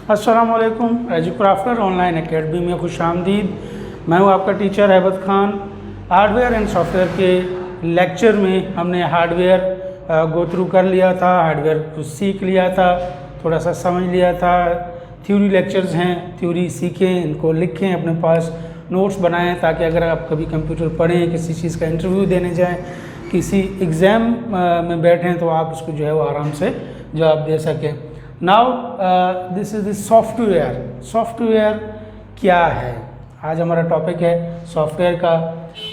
अस्सलामुअलैकुम। एजुक्राफ्टर online academy में खुश आमदीद। मैं हूँ आपका teacher Haibat Khan. Hardware and software के लेक्चर में हमने हार्डवेयर गो थ्रू कर लिया था, हार्डवेयर कुछ सीख लिया था, थोड़ा सा समझ लिया था। थ्योरी लेक्चर्स हैं, थ्योरी सीखें, इनको लिखें, अपने पास नोट्स बनाएं ताकि अगर आप कभी कंप्यूटर पढ़ें, किसी चीज़ का इंटरव्यू देने जाएं, किसी एग्ज़ाम में बैठें तो आप उसको जो है वो आराम से जवाब दे सकें। Now this is the software. Software क्या है? आज हमारा टॉपिक है सॉफ्टवेयर का।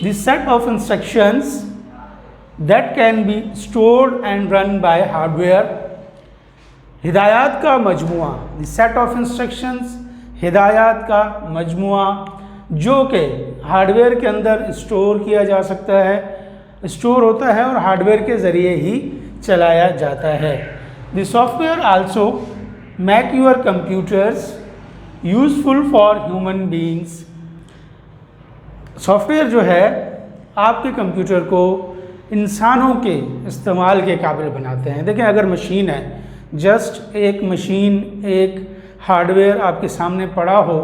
The set of instructions that can be stored and run by hardware. हिदायत का मजमुआ, द सेट ऑफ इंस्ट्रक्शंस, हिदायत का मजमुआ जो कि हार्डवेयर के अंदर स्टोर किया जा सकता है, स्टोर होता है और हार्डवेयर के ज़रिए ही चलाया जाता है। The software also make your computers useful for human beings। Software जो है आपके कंप्यूटर को इंसानों के इस्तेमाल के काबिल बनाते हैं। देखें, अगर मशीन है, जस्ट एक मशीन, एक हार्डवेयर आपके सामने पड़ा हो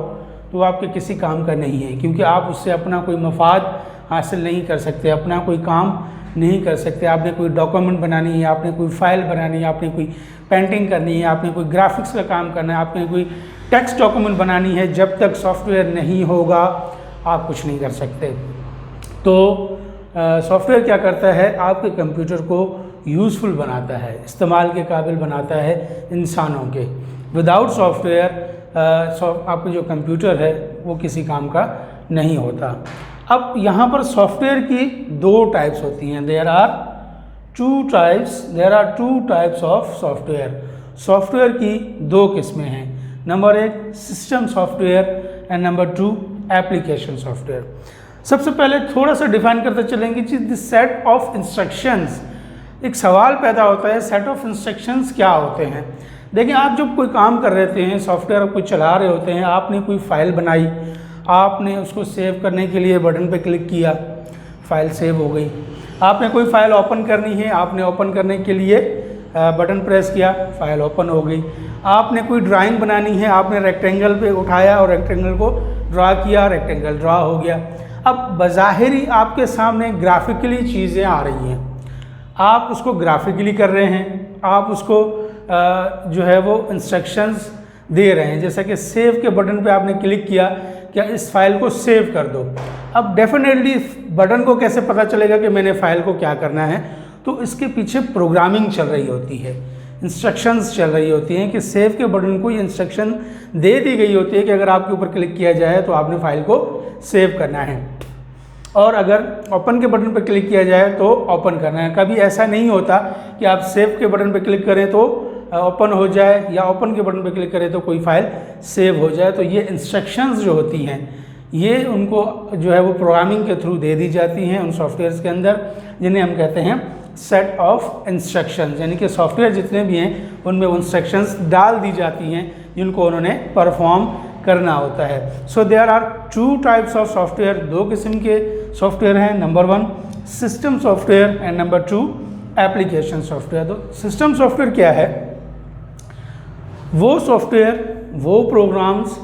तो आपके किसी काम का नहीं है, क्योंकि आप उससे अपना कोई मफाद हासिल नहीं कर सकते, अपना कोई काम नहीं कर सकते। आपने कोई डॉक्यूमेंट बनानी है, आपने कोई फाइल बनानी है, आपने कोई पेंटिंग करनी है, आपने कोई ग्राफिक्स का काम करना है, आपने कोई टेक्स्ट डॉक्यूमेंट बनानी है, जब तक सॉफ्टवेयर नहीं होगा आप कुछ नहीं कर सकते। तो सॉफ्टवेयर क्या करता है? आपके कंप्यूटर को यूज़फुल बनाता है, इस्तेमाल के काबिल बनाता है इंसानों के। विदाउट सॉफ्टवेयर आपका जो कंप्यूटर है वो किसी काम का नहीं होता। अब यहाँ पर सॉफ्टवेयर की दो टाइप्स होती हैं। There are two types of software. Software की दो किस्में हैं। नंबर एक system software and number two application software. सबसे पहले थोड़ा सा डिफाइन करते चलेंगे कि द सेट ऑफ इंस्ट्रक्शंस। एक सवाल पैदा होता है, सेट ऑफ इंस्ट्रक्शंस क्या होते हैं? देखिए, आप जब कोई काम कर रहे हैं, सॉफ्टवेयर कोई चला रहे होते हैं, आपने कोई फाइल बनाई, आपने उसको सेव करने के लिए बटन पे क्लिक किया, फाइल सेव हो गई। आपने कोई फाइल ओपन करनी है, आपने ओपन करने के लिए बटन प्रेस किया, फाइल ओपन हो गई। आपने कोई ड्राइंग बनानी है, आपने रेक्टेंगल पे उठाया और रेक्टेंगल को ड्रा किया, रेक्टेंगल ड्रा हो गया। अब बज़ाहिरी आपके सामने ग्राफिकली चीज़ें आ रही हैं, आप उसको ग्राफिकली कर रहे हैं, आप उसको जो है वो इंस्ट्रक्शंस दे रहे हैं। जैसा कि सेव के बटन पे आपने क्लिक किया, क्या इस फाइल को सेव कर दो। अब डेफिनेटली बटन को कैसे पता चलेगा कि मैंने फ़ाइल को क्या करना है? तो इसके पीछे प्रोग्रामिंग चल रही होती है, इंस्ट्रक्शंस चल रही होती हैं कि सेव के बटन को ये इंस्ट्रक्शन दे दी गई होती है कि अगर आपके ऊपर क्लिक किया जाए तो आपने फ़ाइल को सेव करना है, और अगर ओपन के बटन पर क्लिक किया जाए तो ओपन करना है। कभी ऐसा नहीं होता कि आप सेव के बटन पर क्लिक करें तो ओपन हो जाए, या ओपन के बटन पर क्लिक करें तो कोई फाइल सेव हो जाए। तो ये इंस्ट्रक्शंस जो होती हैं ये उनको जो है वो प्रोग्रामिंग के थ्रू दे दी जाती हैं उन सॉफ्टवेयर्स के अंदर, जिन्हें हम कहते हैं सेट ऑफ इंस्ट्रक्शंस। यानी कि सॉफ्टवेयर जितने भी हैं उनमें वो इंस्ट्रक्शंस डाल दी जाती हैं जिनको उन्होंने परफॉर्म करना होता है। So there are two types of software. दो किस्म के सॉफ्टवेयर हैं। Number one system software and number two application software. तो सिस्टम सॉफ्टवेयर क्या है? वो सॉफ्टवेयर, वो प्रोग्राम्स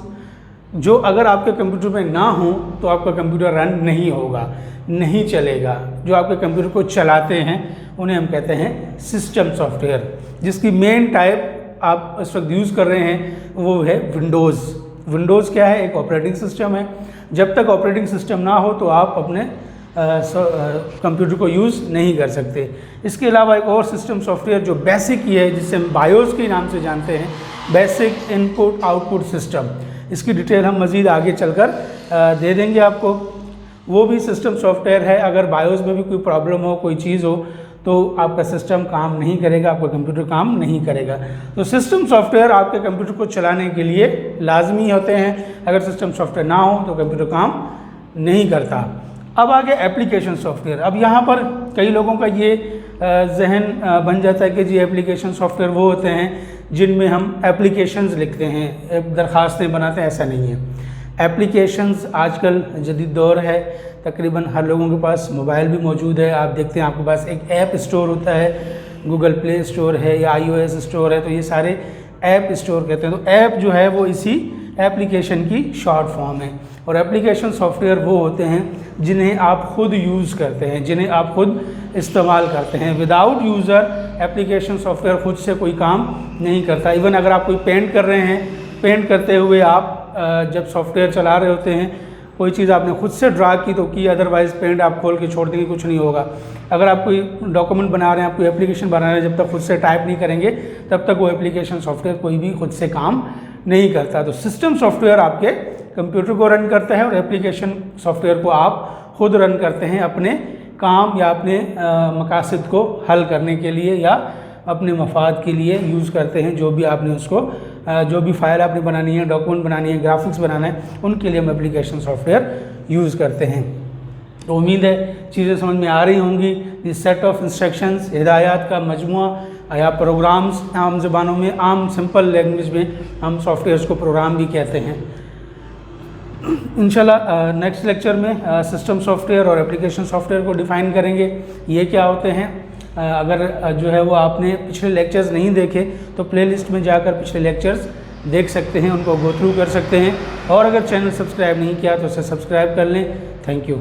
जो अगर आपके कंप्यूटर में ना हो तो आपका कंप्यूटर रन नहीं होगा, नहीं चलेगा। जो आपके कंप्यूटर को चलाते हैं उन्हें हम कहते हैं सिस्टम सॉफ्टवेयर। जिसकी मेन टाइप आप इस वक्त यूज़ कर रहे हैं वो है विंडोज़। विंडोज़ क्या है? एक ऑपरेटिंग सिस्टम है। जब तक ऑपरेटिंग सिस्टम ना हो तो आप अपने कंप्यूटर को यूज़ नहीं कर सकते। इसके अलावा एक और सिस्टम सॉफ्टवेयर जो बेसिक ही है, जिसे हम बायोस के नाम से जानते हैं, बेसिक इनपुट आउटपुट सिस्टम। इसकी डिटेल हम मज़ीद आगे चलकर दे देंगे आपको। वो भी सिस्टम सॉफ्टवेयर है। अगर बायोस में भी कोई प्रॉब्लम हो, कोई चीज़ हो, तो आपका सिस्टम काम नहीं करेगा, आपका कंप्यूटर काम नहीं करेगा। तो सिस्टम सॉफ्टवेयर आपके कंप्यूटर को चलाने के लिए लाजमी होते हैं। अगर सिस्टम सॉफ्टवेयर ना हो तो कंप्यूटर काम नहीं करता। अब आगे एप्लीकेशन सॉफ्टवेयर। अब यहाँ पर कई लोगों का ये जहन बन जाता है कि जी एप्लीकेशन सॉफ्टवेयर वो होते हैं जिनमें हम एप्लीकेशंस लिखते हैं, दरख्वास्तें बनाते हैं। ऐसा नहीं है। एप्लीकेशंस आजकल जदीद दौर है, तकरीबन हर लोगों के पास मोबाइल भी मौजूद है। आप देखते हैं आपके पास एक ऐप स्टोर होता है, गूगल प्ले स्टोर है या iOS स्टोर है। तो ये सारे ऐप स्टोर कहते हैं। तो ऐप जो है वो इसी एप्लीकेशन की शॉर्ट फॉर्म है। और एप्लीकेशन सॉफ्टवेयर वो होते हैं जिन्हें आप खुद यूज़ करते हैं, जिन्हें आप खुद इस्तेमाल करते हैं। विदाउट यूज़र एप्लीकेशन सॉफ्टवेयर खुद से कोई काम नहीं करता। इवन अगर आप कोई पेंट कर रहे हैं, पेंट करते हुए आप जब सॉफ्टवेयर चला रहे होते हैं, कोई चीज़ आपने खुद से ड्रा की तो की, अदरवाइज़ पेंट आप खोल के छोड़ देंगे, कुछ नहीं होगा। अगर आप कोई डॉक्यूमेंट बना रहे हैं, आप कोई एप्लीकेशन बना रहे हैं, जब तक खुद से टाइप नहीं करेंगे तब तक वो एप्लीकेशन सॉफ्टवेयर कोई भी खुद से काम नहीं करता। तो सिस्टम सॉफ्टवेयर आपके कंप्यूटर को रन करता है और एप्लीकेशन सॉफ्टवेयर को आप खुद रन करते हैं अपने काम या अपने मकासद को हल करने के लिए या अपने मफाद के लिए यूज़ करते हैं। जो भी आपने उसको जो भी फाइल आपने बनानी है, डॉक्यूमेंट बनानी है, ग्राफिक्स बनाना है, उनके लिए हम एप्लीकेशन सॉफ्टवेयर यूज़ करते हैं। तो उम्मीद है चीज़ें समझ में आ रही होंगी। दिस सेट ऑफ इंस्ट्रक्शंस, हिदायत का मजमुआ या प्रोग्राम्स, आम ज़बानों में, आम सिंपल लैंग्वेज में हम सॉफ्टवेयर्स को प्रोग्राम भी कहते हैं। इंशाल्लाह नेक्स्ट लेक्चर में सिस्टम सॉफ्टवेयर और एप्लीकेशन सॉफ्टवेयर को डिफ़ाइन करेंगे, ये क्या होते हैं। अगर जो है वो आपने पिछले लेक्चर्स नहीं देखे तो प्लेलिस्ट में जाकर पिछले लेक्चर्स देख सकते हैं, उनको गो थ्रू कर सकते हैं। और अगर चैनल सब्सक्राइब नहीं किया तो उसे सब्सक्राइब कर लें। Thank you.